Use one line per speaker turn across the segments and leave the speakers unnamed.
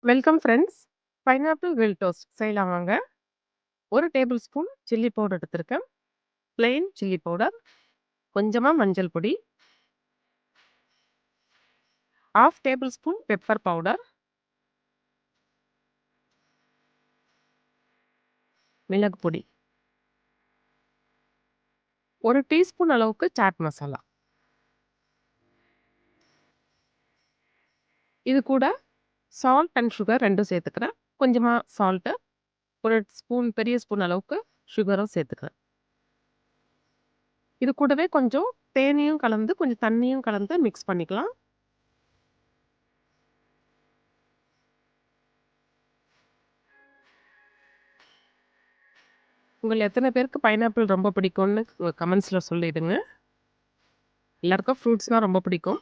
Welcome friends. Pineapple grill toast செய்யலாம் வாங்க. 1 table spoon chilli powder எடுத்திருக்கேன். பிளெயின் சில்லி பவுடர், கொஞ்சமா மஞ்சள் பொடி, 1/2 டேபிள் ஸ்பூன் பெப்பர் பவுடர், மிளகு பொடி, 1 டீஸ்பூன் அளவுக்கு சாட் மசாலா. இது கூட சால்ட் அண்ட் சுகர் 2ம் சேர்த்துக்கிறேன். கொஞ்சமா சால்ட்டு, 1 ஸ்பூன் பெரிய ஸ்பூன் அளவுக்கு சுகரும் சேர்த்துக்கிறேன். இது கூடவே கொஞ்சம் தேனையும் கலந்து, கொஞ்சம் தண்ணியும் கலந்து மிக்ஸ் பண்ணிக்கலாம். உங்கள எத்தன பேருக்கு பைனாப்பிள் ரொம்ப பிடிக்கும்னு கமெண்ட்ஸ்ல சொல்லிடுங்க. எல்லாருக்கும் ஃப்ரூட்ஸ்னா ரொம்ப பிடிக்கும்.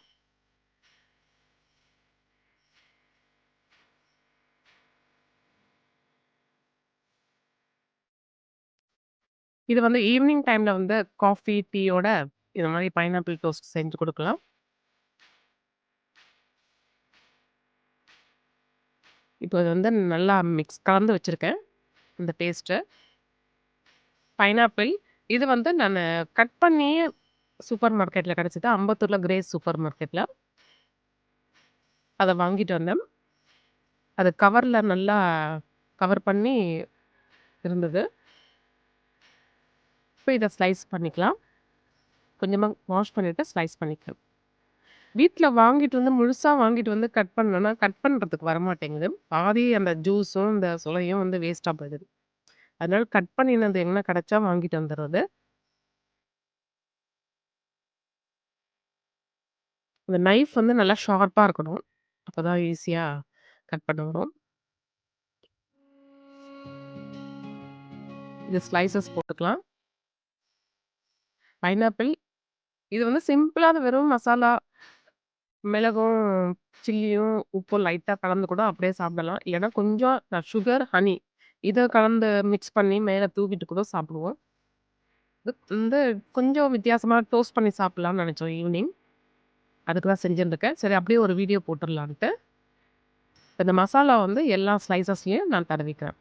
இது வந்து ஈவினிங் டைம்ல வந்து காஃபி, டீயோட இந்த மாரி பைனாப்பிள் டோஸ்ட் செஞ்சு குடுக்கலாம். இப்போ இது வந்து நல்லா கலந்து வச்சிருக்கேன். இந்த பேஸ்ட்ட. பைனாப்பிள் இது வந்து நானு கட் பண்ணி சூப்பர் மார்க்கெட்ல கிடைச்சது. அம்பத்தூர்ல கிரேஸ் சூப்பர் மார்க்கெட்ல. அத வாங்கிட்டு வந்தேன். அது கவர்ல நல்லா கவர் பண்ணி இருந்தது. இப்போ இத ஸ்லைஸ் பண்ணிக்கலாம். கொஞ்சமா வாஷ் பண்ணிட்டு ஸ்லைஸ் பண்ணிக்கலாம். வீட்ல வாங்கிட்டு வந்து முழுசா வாங்கிட்டு வந்து கட் பண்ணோம்னா, கட் பண்றதுக்கு வரமாட்டேங்குது. பாதி அந்த ஜூஸும், இந்த சுளையும் வந்து வேஸ்ட்டா போயிடுது. அதனால கட் பண்ணினது எங்கனா கிடைச்சா வாங்கிட்டு வந்துர்றது. அந்த நைஃப் வந்து நல்லா ஷார்ப்பா இருக்கணும். அப்பதான் ஈஸியா கட் பண்ண வரும். இது ஸ்லைசஸ் போட்டுக்கலாம். பைனாப்பிள் இது வந்து சிம்பிளா வெறும் மசாலா, மிளகும், சில்லியும், உப்பும் லைட்டா கலந்து கூட அப்படியே சாப்பிடலாம். இல்லன்னா கொஞ்சம் சுகர், ஹனி இத கலந்து மிக்ஸ் பண்ணி மேல தூவிட்டு கூட சாப்பிடுவோம். இது வந்து கொஞ்சம் வித்தியாசமா டோஸ்ட் பண்ணி சாப்பிடலாம்னு நெனச்சோம் ஈவினிங். அதுக்கு தான் செஞ்சுருந்துருக்கேன். சரி அப்படியே ஒரு வீடியோ போட்டுறலான்ட்டு. இந்த மசாலா வந்து எல்லா ஸ்லைசஸ்லயும் நான் தடவிக்கிறேன்.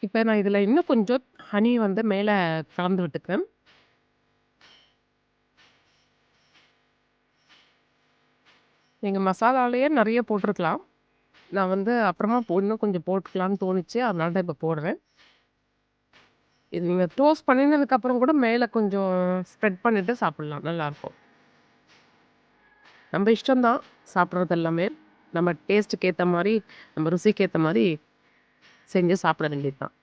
இப்ப நான் இதுல இன்னும் கொஞ்சம் ஹனி வந்து மேல கலந்து விட்டுக்கிறேன். நீங்க மசாலாலயே நெறைய போட்டுருக்கலாம். நான் வந்து அப்புறமா இன்னும் கொஞ்சம் போட்டுக்கலான்னு தோணுச்சு. அதனால தான் இப்ப போடுறேன். இது நீங்க டோஸ்ட் பண்ணினதுக்கு அப்புறம் கூட மேல கொஞ்சம் ஸ்ப்ரெட் பண்ணிட்டு சாப்பிடலாம். நல்லாருக்கும். நம்ம இஷ்டம் தான் சாப்பிடுறது எல்லாமே. நம்ம டேஸ்ட்டுக்கு ஏத்த மாரி, நம்ம ருசிக்கு ஏத்த மாரி செஞ்சு சாப்பிட வேண்டியது தான்.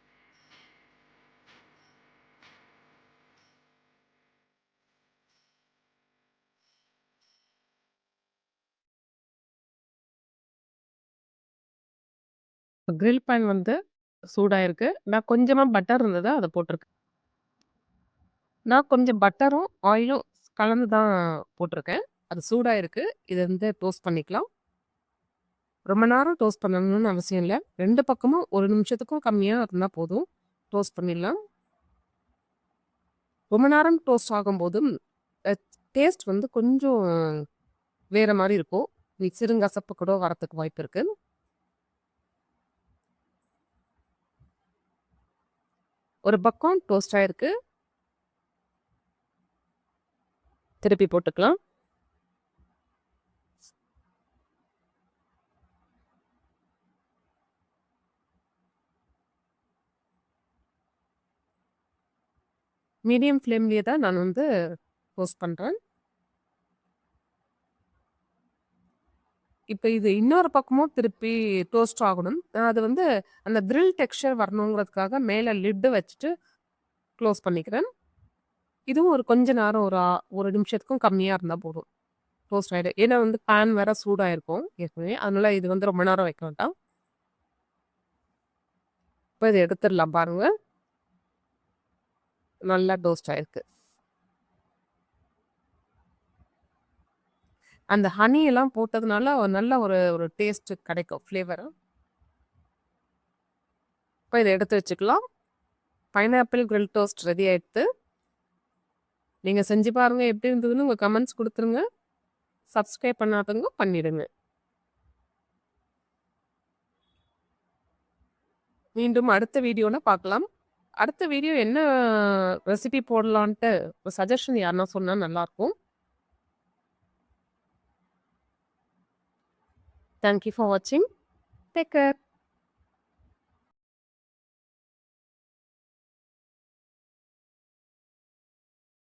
கிரில் பேன் வந்து சூடாயிருக்கு. நான் கொஞ்சமா பட்டர் இருந்தது. அத போட்டுருக்கேன். நான் கொஞ்சம் பட்டரும், ஆயிலும் கலந்து தான் போட்டுருக்கேன். அது சூடாயிருக்கு. இத வந்து டோஸ்ட் பண்ணிக்கலாம். ரொம்ப நேரம் டோஸ்ட் பண்ணணும்னு அவசியம் இல்ல. 2 பக்கமும் 1 நிமிஷத்துக்கும் கம்மியா இருந்தா போதும். டோஸ்ட் பண்ணிடலாம். ரொம்ப நேரம் டோஸ்ட் ஆகும்போது அ டேஸ்ட் வந்து கொஞ்சம் வேற மாரி இருக்கும். சிறுங்கசப்பு கூட வரத்துக்கு வாய்ப்பு இருக்கு. ஒரு பக்கம் டோஸ்ட் ஆயிருக்கு. திருப்பி போட்டுக்கலாம். மீடியம் ஃப்ளேம்லயே தான் நான் வந்து டோஸ்ட் பண்றேன். இப்ப இது இன்னொரு பக்கமும் திருப்பி டோஸ்ட் ஆகணும். நான் அது வந்து அந்த கிரில் டெக்ஸ்சர் வரணுங்கிறதுக்காக மேல லிட் வச்சுட்டு க்ளோஸ் பண்ணிக்கிறேன். இதுவும் ஒரு கொஞ்ச நேரம் ஒரு 1 நிமிஷத்துக்கும் கம்மியா இருந்தா போதும். டோஸ்ட் ஆயிடும். ஏன்னா வந்து பேன் வேற சூடாயிருக்கும் ஏற்கனவே. அதனால இது வந்து ரொம்ப நேரம் வைக்க வேண்டாம். இப்ப இத எடுத்துடலாம் பாருங்க. நல்லா டோஸ்ட் ஆயிருக்கு. அந்த ஹனி எல்லாம் போட்டதுனால நல்ல ஒரு ஒரு டேஸ்ட் கிடைக்கும் ஃப்ளேவர். இப்ப இத எடுத்து வச்சுக்கலாம். பைனாப்பிள் கிரில் டோஸ்ட் ரெடி ஆயிடுத்து. நீங்க செஞ்சு பாருங்க எப்படி இருந்ததுன்னு உங்க கமெண்ட்ஸ் குடுத்துருங்க. சப்ஸ்கிரைப் பண்ணாதவங்க பண்ணிடுங்க. மீண்டும் அடுத்த வீடியோல பார்க்கலாம். அடுத்த வீடியோ என்ன ரெசிபி போடலான்ட்டு ஒரு சஜஷன் யாருன்னா சொன்னா நல்லாருக்கும். Thank you for watching. Take care.